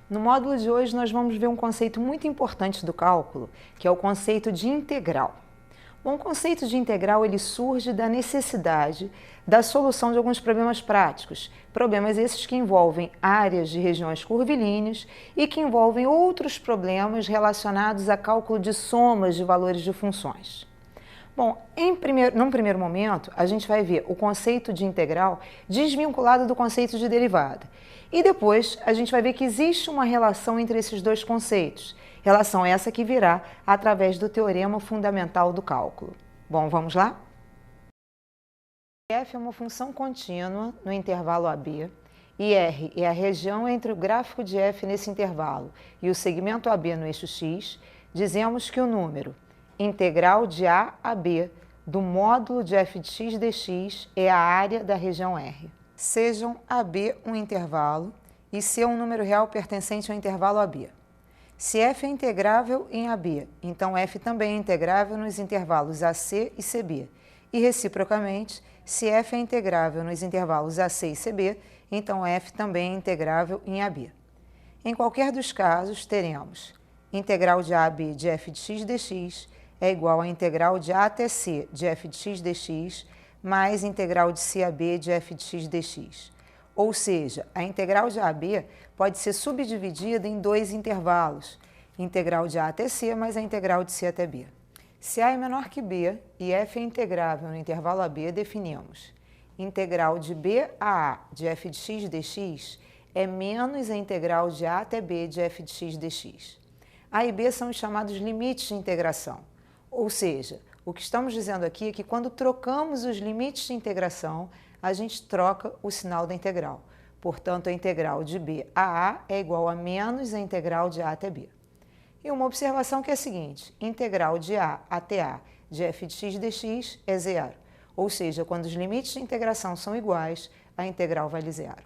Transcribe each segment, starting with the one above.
No módulo de hoje nós vamos ver um conceito muito importante do cálculo, que é o conceito de integral. Bom, o conceito de integral ele surge da necessidade da solução de alguns problemas práticos, problemas esses que envolvem áreas de regiões curvilíneas e que envolvem outros problemas relacionados a cálculo de somas de valores de funções. Bom, num primeiro momento, a gente vai ver o conceito de integral desvinculado do conceito de derivada. E depois, a gente vai ver que existe uma relação entre esses dois conceitos, relação essa que virá através do teorema fundamental do cálculo. Bom, vamos lá? F é uma função contínua no intervalo AB, e R é a região entre o gráfico de F nesse intervalo e o segmento AB no eixo X. Dizemos que o número integral de A a B do módulo de f de x dx é a área da região R. Sejam AB um intervalo e C um número real pertencente ao intervalo AB. Se f é integrável em AB, então f também é integrável nos intervalos AC e CB. E, reciprocamente, se f é integrável nos intervalos AC e CB, então f também é integrável em AB. Em qualquer dos casos, teremos integral de A a B de f de x dx é igual à integral de A até C de f de x dx mais integral de C a B de f de x dx. Ou seja, a integral de A a B pode ser subdividida em dois intervalos, integral de A até C mais a integral de C até B. Se A é menor que B e f é integrável no intervalo AB, definimos integral de B a A de f de x dx é menos a integral de A até B de f de x dx. A e B são os chamados limites de integração. Ou seja, o que estamos dizendo aqui é que quando trocamos os limites de integração, a gente troca o sinal da integral. Portanto, a integral de B a A é igual a menos a integral de A até B. E uma observação que é a seguinte, integral de A até A de f de x dx é zero. Ou seja, quando os limites de integração são iguais, a integral vale zero.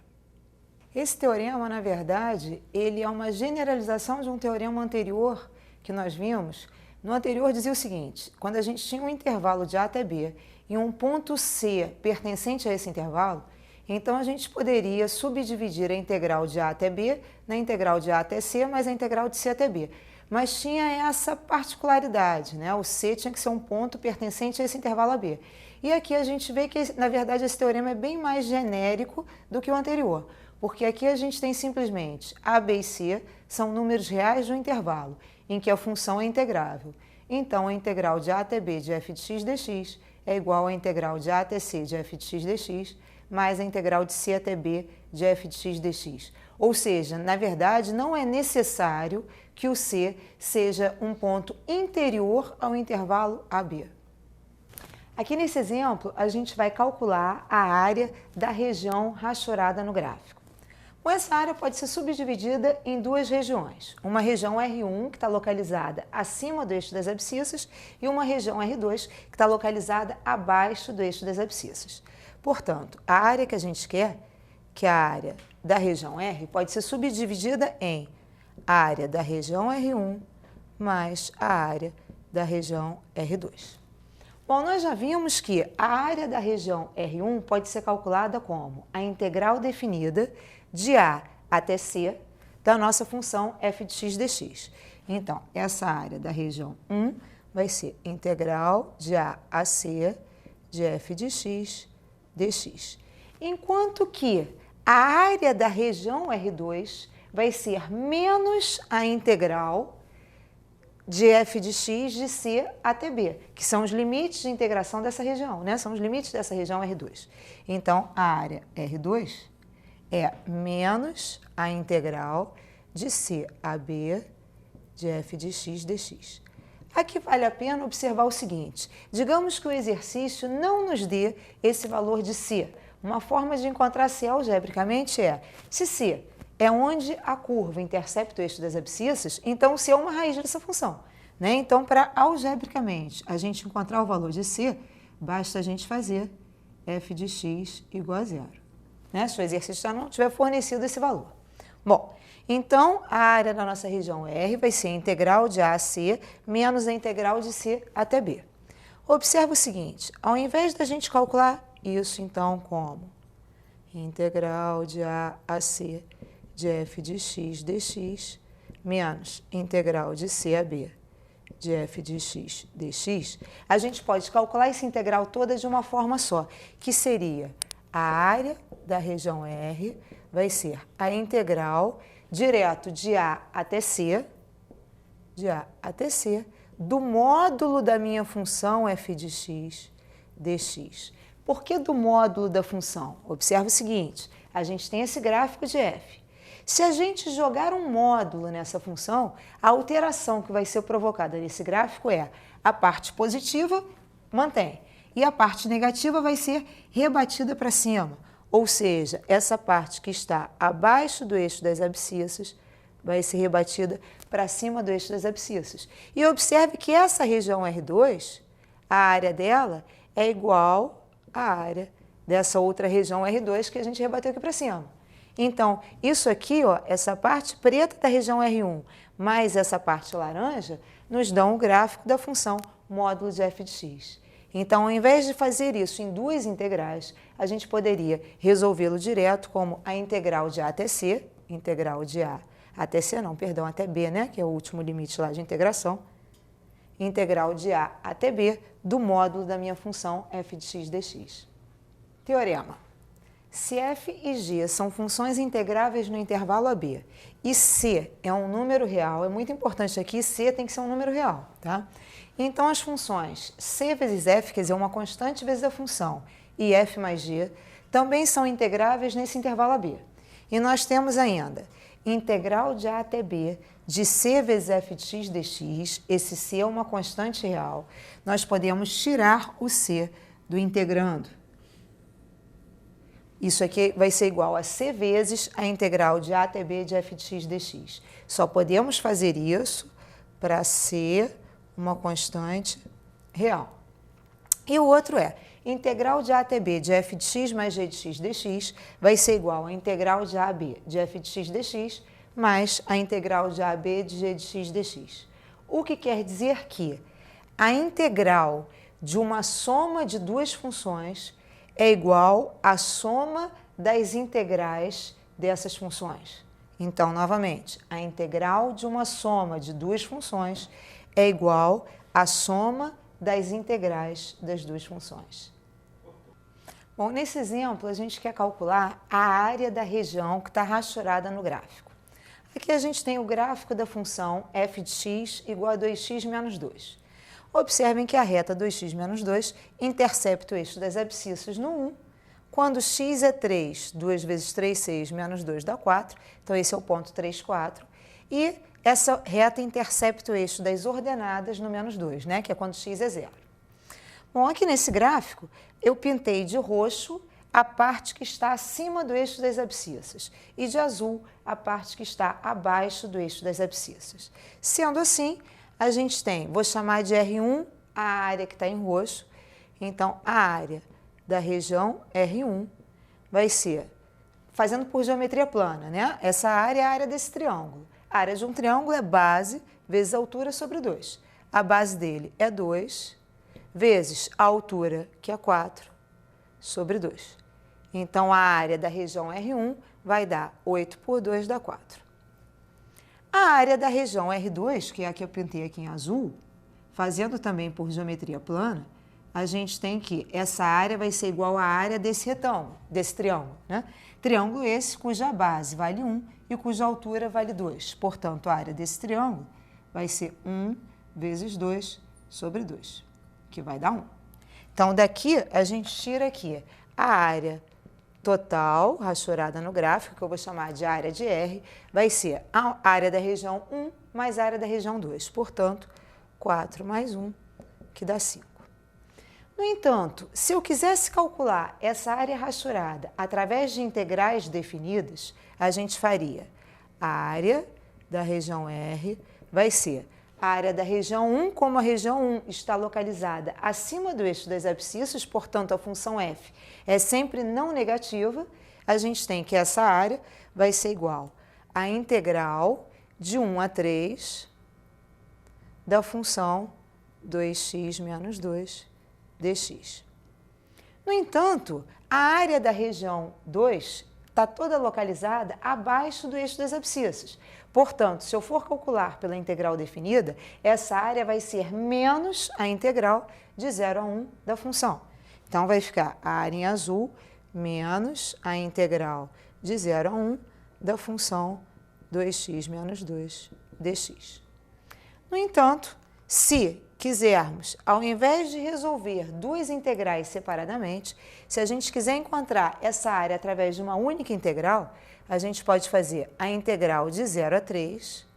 Esse teorema, na verdade, ele é uma generalização de um teorema anterior que nós vimos. No anterior dizia o seguinte, quando a gente tinha um intervalo de A até B e um ponto C pertencente a esse intervalo, então a gente poderia subdividir a integral de A até B na integral de A até C mais a integral de C até B. Mas tinha essa particularidade, né? O C tinha que ser um ponto pertencente a esse intervalo AB. E aqui a gente vê que, na verdade, esse teorema é bem mais genérico do que o anterior, porque aqui a gente tem simplesmente A, B e C são números reais do intervalo, em que a função é integrável. Então, a integral de A até B de f de x dx é igual à integral de A até C de f de x dx mais a integral de C até B de f de x dx. Ou seja, na verdade, não é necessário que o C seja um ponto interior ao intervalo AB. Aqui nesse exemplo, a gente vai calcular a área da região rachorada no gráfico. Bom, essa área pode ser subdividida em duas regiões. Uma região R1, que está localizada acima do eixo das abscissas, e uma região R2, que está localizada abaixo do eixo das abscissas. Portanto, a área que a gente quer, que é a área da região R, pode ser subdividida em a área da região R1 mais a área da região R2. Bom, nós já vimos que a área da região R1 pode ser calculada como a integral definida de A até C da nossa função f de x dx. Então, essa área da região 1 vai ser integral de A a C de f de x dx. Enquanto que a área da região R2 vai ser menos a integral de f de x de C até B, que são os limites de integração dessa região, né? São os limites dessa região R2. Então, a área R2 é menos a integral de C a B de f de x dx. Aqui vale a pena observar o seguinte, digamos que o exercício não nos dê esse valor de C. Uma forma de encontrar C algebricamente é, se C é onde a curva intercepta o eixo das abscissas, então C é uma raiz dessa função, né? Então, para algebricamente a gente encontrar o valor de C, basta a gente fazer f de x igual a zero. Né? Se o exercício já não tiver fornecido esse valor. Bom, então a área da nossa região R vai ser a integral de A a C menos a integral de C até B. Observa o seguinte, ao invés da gente calcular isso então como integral de A a C de f de x dx menos integral de c a b de f de x dx, a gente pode calcular essa integral toda de uma forma só, que seria a área da região R vai ser a integral direto de A até C, do módulo da minha função f de x dx. Por que do módulo da função? Observa o seguinte, a gente tem esse gráfico de f. Se a gente jogar um módulo nessa função, a alteração que vai ser provocada nesse gráfico é a parte positiva, mantém, e a parte negativa vai ser rebatida para cima. Ou seja, essa parte que está abaixo do eixo das abscissas vai ser rebatida para cima do eixo das abscissas. E observe que essa região R2, a área dela é igual à área dessa outra região R2 que a gente rebateu aqui para cima. Então, isso aqui, ó, essa parte preta da região R1 mais essa parte laranja, nos dão o gráfico da função módulo de f de x. Então, ao invés de fazer isso em duas integrais, a gente poderia resolvê-lo direto como a integral de A até C, integral de A até C, não, perdão, até B, né, que é o último limite lá de integração, integral de A até B do módulo da minha função f de x dx. Teorema. Se f e g são funções integráveis no intervalo AB e c é um número real, é muito importante aqui, c tem que ser um número real, tá? Então, as funções c vezes f, quer dizer, uma constante vezes a função, e f mais g, também são integráveis nesse intervalo AB. E nós temos ainda integral de a até b de c vezes f de x dx, esse c é uma constante real, nós podemos tirar o c do integrando. Isso aqui vai ser igual a c vezes a integral de a até b de f de x dx. Só podemos fazer isso para c uma constante real. E o outro é, integral de a até b de f de x mais g de x dx vai ser igual a integral de a a b de f de x dx mais a integral de a b de g de x dx. O que quer dizer que a integral de uma soma de duas funções é igual à soma das integrais dessas funções. Então, novamente, a integral de uma soma de duas funções é igual à soma das integrais das duas funções. Bom, nesse exemplo, a gente quer calcular a área da região que está rastreada no gráfico. Aqui a gente tem o gráfico da função f de x igual a 2x menos 2. Observem que a reta 2x menos 2 intercepta o eixo das abscissas no 1. Quando x é 3, 2 vezes 3, 6, menos 2 dá 4. Então, esse é o ponto 3, 4. E essa reta intercepta o eixo das ordenadas no menos 2, né? Que é quando x é 0. Bom, aqui nesse gráfico, eu pintei de roxo a parte que está acima do eixo das abscissas e de azul a parte que está abaixo do eixo das abscissas. Sendo assim, a gente tem, vou chamar de R1 a área que está em roxo, então a área da região R1 vai ser, fazendo por geometria plana, né? Essa área é a área desse triângulo. A área de um triângulo é base vezes a altura sobre 2. A base dele é 2, vezes a altura, que é 4, sobre 2. Então, a área da região R1 vai dar 8 por 2 dá 4. A área da região R2, que é a que eu pintei aqui em azul, fazendo também por geometria plana, a gente tem que essa área vai ser igual à área desse retângulo, desse triângulo, né? Triângulo esse cuja base vale 1 e cuja altura vale 2. Portanto, a área desse triângulo vai ser 1 vezes 2 sobre 2, que vai dar 1. Então, daqui a gente tira aqui a área total, rachurada no gráfico, que eu vou chamar de área de R, vai ser a área da região 1 mais a área da região 2. Portanto, 4 mais 1, que dá 5. No entanto, se eu quisesse calcular essa área rachurada através de integrais definidas, a gente faria a área da região R vai ser a área da região 1, como a região 1 está localizada acima do eixo das abscissas, portanto, a função f é sempre não negativa, a gente tem que essa área vai ser igual à integral de 1 a 3 da função 2x menos 2 dx. No entanto, a área da região 2, está toda localizada abaixo do eixo das abscissas. Portanto, se eu for calcular pela integral definida, essa área vai ser menos a integral de 0 a 1 da função. Então, vai ficar a área em azul menos a integral de 0 a 1 da função 2x menos 2 dx. No entanto, se quisermos, ao invés de resolver duas integrais separadamente, se a gente quiser encontrar essa área através de uma única integral, a gente pode fazer a integral de 0 a 3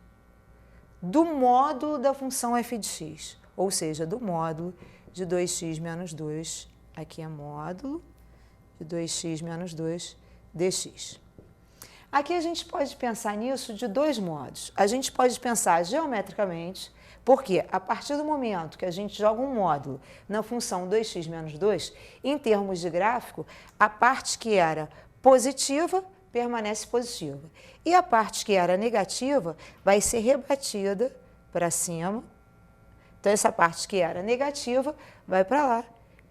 do módulo da função f de x, ou seja, do módulo de 2x menos 2, aqui é módulo de 2x menos 2 dx. Aqui a gente pode pensar nisso de dois modos. A gente pode pensar geometricamente, porque a partir do momento que a gente joga um módulo na função 2x menos 2, em termos de gráfico, a parte que era positiva permanece positiva. E a parte que era negativa vai ser rebatida para cima. Então, essa parte que era negativa vai para lá.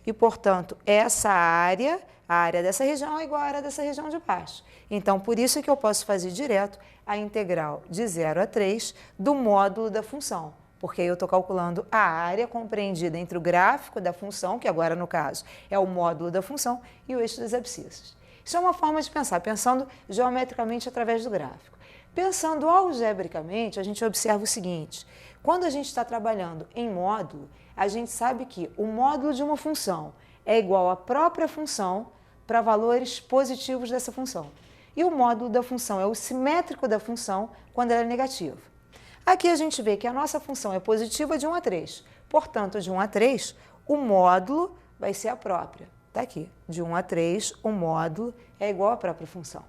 E, portanto, essa área, a área dessa região é igual à área dessa região de baixo. Então, por isso é que eu posso fazer direto a integral de 0 a 3 do módulo da função. Porque aí eu estou calculando a área compreendida entre o gráfico da função, que agora, no caso, é o módulo da função, e o eixo das abscissas. Isso é uma forma de pensar, pensando geometricamente através do gráfico. Pensando algebricamente, a gente observa o seguinte: quando a gente está trabalhando em módulo, a gente sabe que o módulo de uma função é igual à própria função para valores positivos dessa função. E o módulo da função é o simétrico da função quando ela é negativa. Aqui a gente vê que a nossa função é positiva de 1 a 3. Portanto, de 1 a 3, o módulo vai ser a própria. Está aqui. De 1 a 3, o módulo é igual à própria função.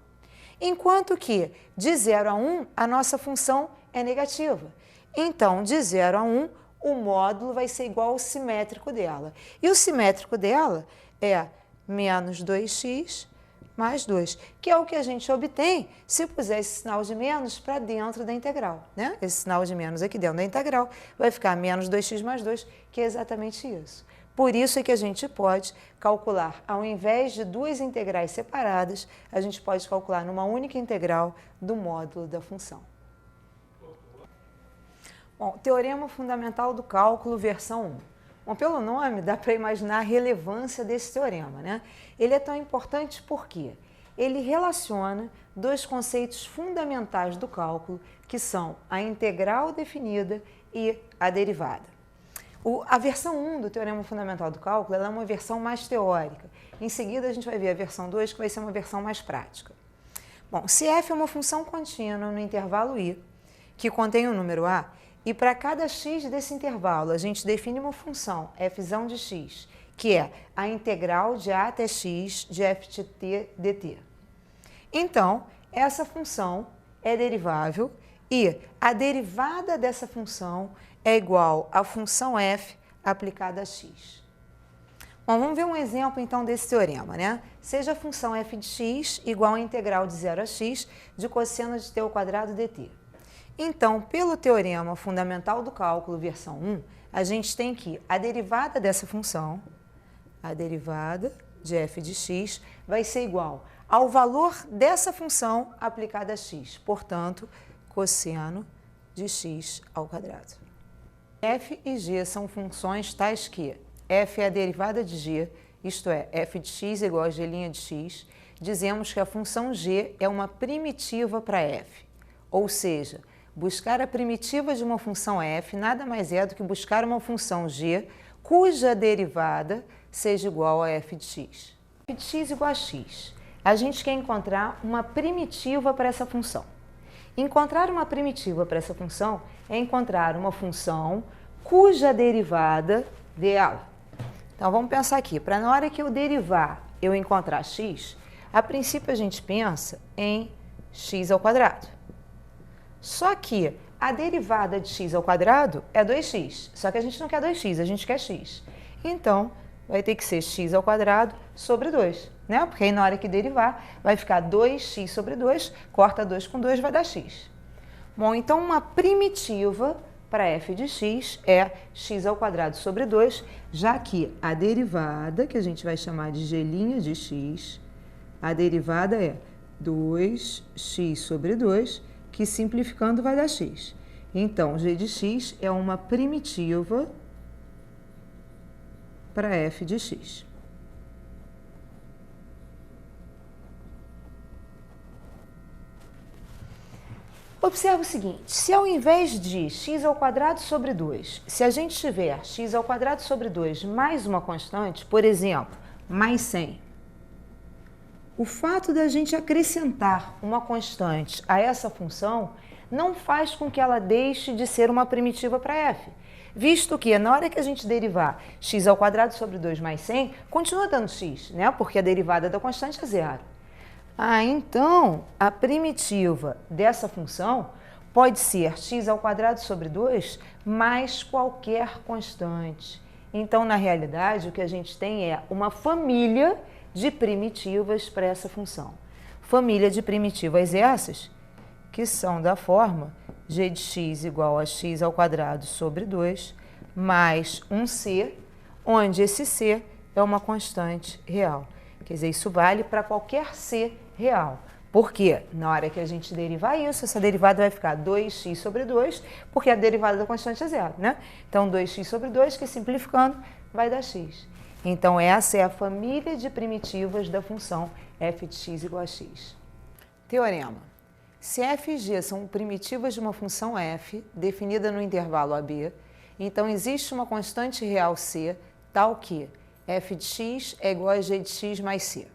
Enquanto que de 0 a 1, a nossa função é negativa. Então, de 0 a 1, o módulo vai ser igual ao simétrico dela. E o simétrico dela é menos 2x mais 2, que é o que a gente obtém se puser esse sinal de menos para dentro da integral, né? Esse sinal de menos aqui dentro da integral vai ficar menos 2x mais 2, que é exatamente isso. Por isso é que a gente pode calcular, ao invés de duas integrais separadas, a gente pode calcular numa única integral do módulo da função. Bom, teorema fundamental do cálculo, versão 1. Bom, pelo nome, dá para imaginar a relevância desse teorema, né? Ele é tão importante porque ele relaciona dois conceitos fundamentais do cálculo, que são a integral definida e a derivada. A versão 1 do teorema fundamental do cálculo ela é uma versão mais teórica. Em seguida, a gente vai ver a versão 2, que vai ser uma versão mais prática. Bom, se f é uma função contínua no intervalo i, que contém o número a, e para cada x desse intervalo, a gente define uma função, f de x, que é a integral de a até x de f de t dt. Então, essa função é derivável e a derivada dessa função é igual à função f aplicada a x. Bom, vamos ver um exemplo, então, desse teorema, né? Seja a função f de x igual à integral de 0 a x de cosseno de t ao quadrado dt. Então, pelo teorema fundamental do cálculo, versão 1, a gente tem que a derivada dessa função, a derivada de f de x, vai ser igual ao valor dessa função aplicada a x. Portanto, cosseno de x ao quadrado. F e g são funções tais que f é a derivada de g, isto é, f de x é igual a g' de x. Dizemos que a função g é uma primitiva para f, ou seja, buscar a primitiva de uma função f nada mais é do que buscar uma função g cuja derivada seja igual a f de x. f de x igual a x. A gente quer encontrar uma primitiva para essa função. Encontrar uma primitiva para essa função é encontrar uma função cuja derivada dela. Então, vamos pensar aqui. Para na hora que eu derivar, eu encontrar x, a princípio a gente pensa em x ao quadrado. Só que a derivada de x ao quadrado é 2x. Só que a gente não quer 2x, a gente quer x. Então, vai ter que ser x ao quadrado sobre 2, né? Porque aí na hora que derivar, vai ficar 2x sobre 2, corta 2 com 2, vai dar x. Bom, então uma primitiva para f de x é x ao quadrado sobre 2, já que a derivada, que a gente vai chamar de g' de x, a derivada é 2x sobre 2, que simplificando vai dar x. Então, g de x é uma primitiva para f de x. Observa o seguinte, se ao invés de x ao quadrado sobre 2, se a gente tiver x ao quadrado sobre 2 mais uma constante, por exemplo, mais 100, o fato da gente acrescentar uma constante a essa função não faz com que ela deixe de ser uma primitiva para f, visto que na hora que a gente derivar x ao quadrado sobre 2 mais 100, continua dando x, né? Porque a derivada da constante é zero. Então, a primitiva dessa função pode ser x ao quadrado sobre 2 mais qualquer constante. Então, na realidade, o que a gente tem é uma família de primitivas para essa função. Família de primitivas essas que são da forma g de x igual a x ao quadrado sobre 2 mais um c, onde esse c é uma constante real. Quer dizer, isso vale para qualquer c real. Por quê? Na hora que a gente derivar isso, essa derivada vai ficar 2x sobre 2, porque a derivada da constante é zero, né? Então, 2x sobre 2, que simplificando, vai dar x. Então, essa é a família de primitivas da função f de x igual a x. Teorema. Se f e g são primitivas de uma função f, definida no intervalo AB, então existe uma constante real c, tal que f de x é igual a g de x mais c.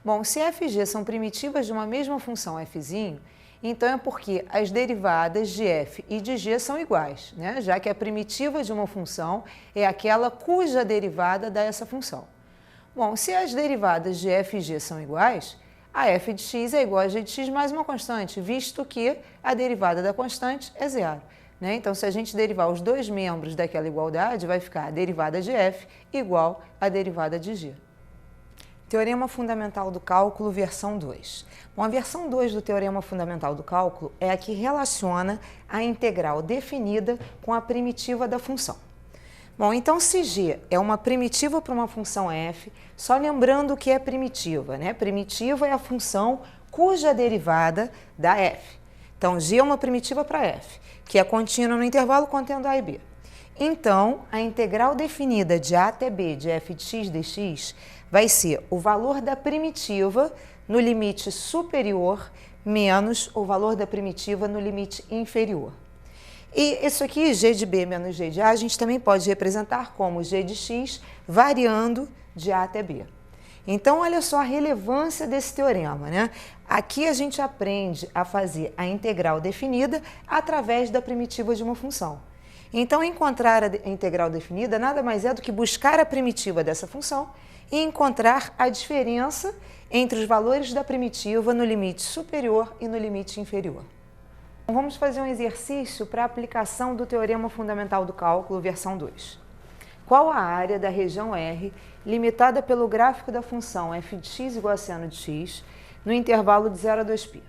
Bom, se f e g são primitivas de uma mesma função f'zinho, então é porque as derivadas de f e de g são iguais, né? Já que a primitiva de uma função é aquela cuja derivada dá essa função. Bom, se as derivadas de f e g são iguais, a f de x é igual a g de x mais uma constante, visto que a derivada da constante é zero. Né? Então, se a gente derivar os dois membros daquela igualdade, vai ficar a derivada de f igual a derivada de g. Teorema Fundamental do Cálculo, versão 2. Bom, a versão 2 do Teorema Fundamental do Cálculo é a que relaciona a integral definida com a primitiva da função. Bom, então se g é uma primitiva para uma função f, só lembrando o que é primitiva, né? Primitiva é a função cuja derivada dá f. Então, g é uma primitiva para f, que é contínua no intervalo contendo a e b. Então, a integral definida de a até b de f de x dx vai ser o valor da primitiva no limite superior menos o valor da primitiva no limite inferior. E isso aqui, g de b menos g de a, a gente também pode representar como g de x variando de a até b. Então, olha só a relevância desse teorema, né? Aqui a gente aprende a fazer a integral definida através da primitiva de uma função. Então, encontrar a integral definida nada mais é do que buscar a primitiva dessa função e encontrar a diferença entre os valores da primitiva no limite superior e no limite inferior. Então, vamos fazer um exercício para a aplicação do Teorema Fundamental do Cálculo, versão 2. Qual a área da região R limitada pelo gráfico da função f de x igual a seno de x no intervalo de 0 a 2π?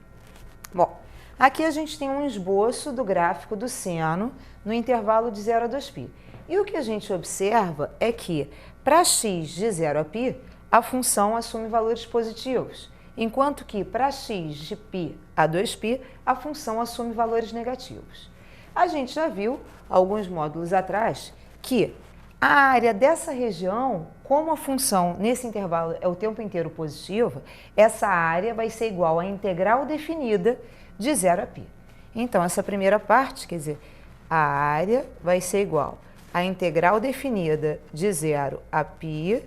Bom, aqui a gente tem um esboço do gráfico do seno no intervalo de 0 a 2π. E o que a gente observa é que, para x de 0 a π, a função assume valores positivos, enquanto que para x de π a 2π, a função assume valores negativos. A gente já viu, alguns módulos atrás, que a área dessa região, como a função nesse intervalo é o tempo inteiro positiva, essa área vai ser igual à integral definida de 0 a π. Então, essa primeira parte, quer dizer, a área vai ser igual à integral definida de 0 a π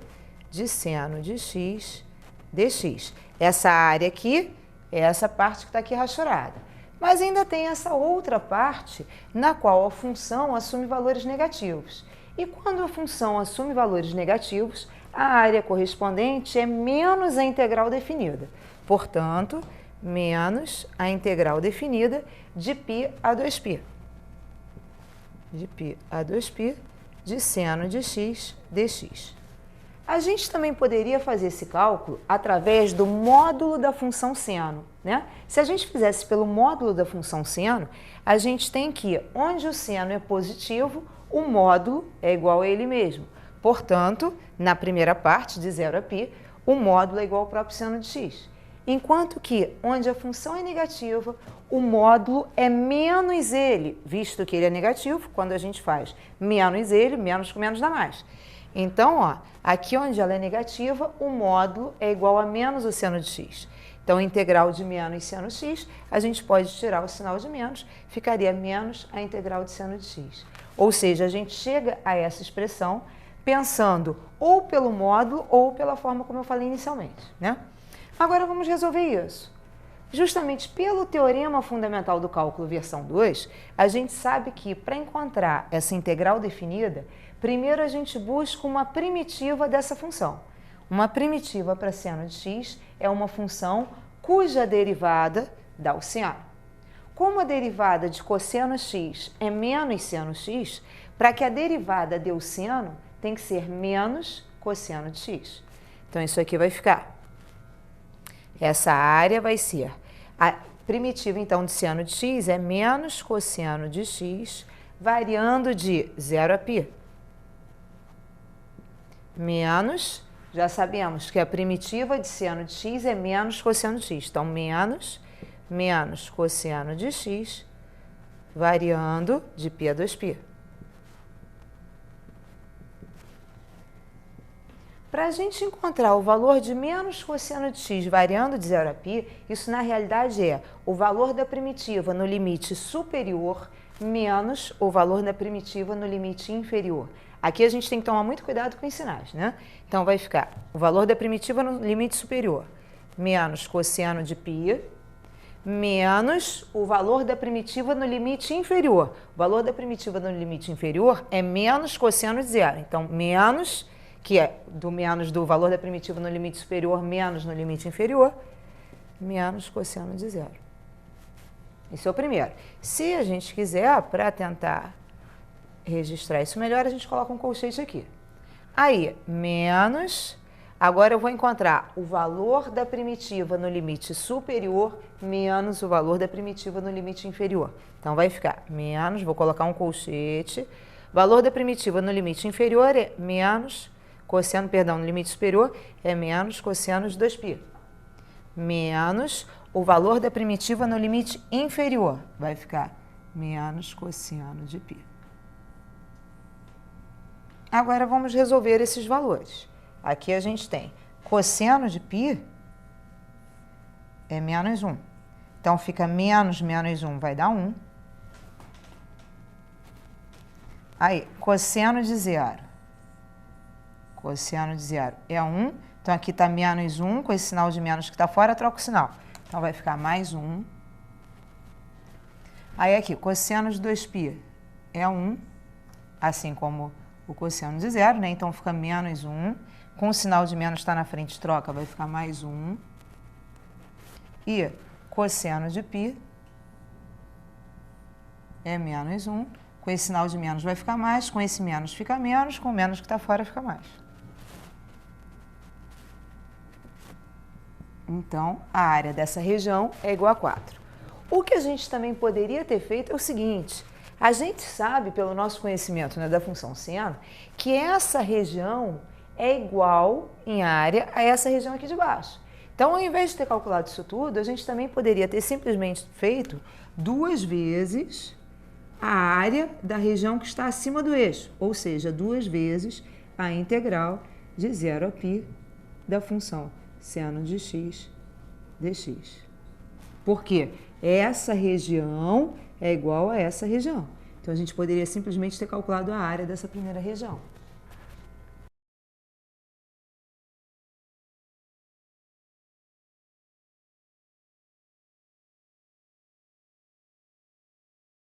de seno de x dx. Essa área aqui é essa parte que está aqui rachurada. Mas ainda tem essa outra parte na qual a função assume valores negativos. E quando a função assume valores negativos, a área correspondente é menos a integral definida. Portanto, menos a integral definida de π a 2π. De π a 2π de seno de x dx. A gente também poderia fazer esse cálculo através do módulo da função seno, né? Se a gente fizesse pelo módulo da função seno, a gente tem que, onde o seno é positivo, o módulo é igual a ele mesmo. Portanto, na primeira parte, de 0 a π, o módulo é igual ao próprio seno de x. Enquanto que, onde a função é negativa, o módulo é menos ele, visto que ele é negativo, quando a gente faz menos ele, menos com menos dá mais. Então, ó, aqui onde ela é negativa, o módulo é igual a menos o seno de x. Então, integral de menos seno x, a gente pode tirar o sinal de menos, ficaria menos a integral de seno de x. Ou seja, a gente chega a essa expressão pensando ou pelo módulo ou pela forma como eu falei inicialmente, né? Agora vamos resolver isso. Justamente pelo teorema fundamental do cálculo versão 2, a gente sabe que para encontrar essa integral definida, primeiro a gente busca uma primitiva dessa função. Uma primitiva para seno de x é uma função cuja derivada dá o seno. Como a derivada de cosseno x é menos seno x, para que a derivada dê o seno, tem que ser menos cosseno de x. Então, isso aqui vai ficar. Essa área vai ser a primitiva, então, de seno de x é menos cosseno de x, variando de 0 a π. Menos, já sabemos que a primitiva de seno de x é menos cosseno de x. Então, menos cosseno de x, variando de π a 2π. Para a gente encontrar o valor de menos cosseno de x variando de 0 a π, isso na realidade é o valor da primitiva no limite superior menos o valor da primitiva no limite inferior. Aqui a gente tem que tomar muito cuidado com os sinais, né? Então, vai ficar o valor da primitiva no limite superior menos cosseno de π menos o valor da primitiva no limite inferior. O valor da primitiva no limite inferior é menos cosseno de zero. Então, menos, que é do menos do valor da primitiva no limite superior menos no limite inferior, menos cosseno de zero. Esse é o primeiro. Se a gente quiser, para tentar registrar isso melhor, a gente coloca um colchete aqui. Aí, menos... Agora eu vou encontrar o valor da primitiva no limite superior menos o valor da primitiva no limite inferior. Então, vai ficar menos, vou colocar um colchete. Valor da primitiva no limite inferior é menos cosseno, perdão, no limite superior é menos cosseno de 2π. Menos o valor da primitiva no limite inferior. Vai ficar menos cosseno de π. Agora, vamos resolver esses valores. Aqui a gente tem cosseno de π é menos 1. Então, fica menos 1 vai dar 1. Aí, cosseno de zero. Cosseno de zero é 1. Então, aqui está menos 1, com esse sinal de menos que está fora, troca o sinal. Então, vai ficar mais 1. Aí, aqui, cosseno de 2π é 1, assim como o cosseno de zero, né? Então, fica menos 1. Com o sinal de menos está na frente, troca, vai ficar mais 1. E cosseno de π é menos 1. Com esse sinal de menos vai ficar mais, com esse menos fica menos, com o menos que está fora fica mais. Então, a área dessa região é igual a 4. O que a gente também poderia ter feito é o seguinte: a gente sabe, pelo nosso conhecimento, né, da função seno, que essa região é igual em área a essa região aqui de baixo. Então, ao invés de ter calculado isso tudo, a gente também poderia ter simplesmente feito 2 vezes a área da região que está acima do eixo, ou seja, 2 vezes a integral de 0 a π da função seno de x dx. Por quê? Essa região é igual a essa região. Então, a gente poderia simplesmente ter calculado a área dessa primeira região.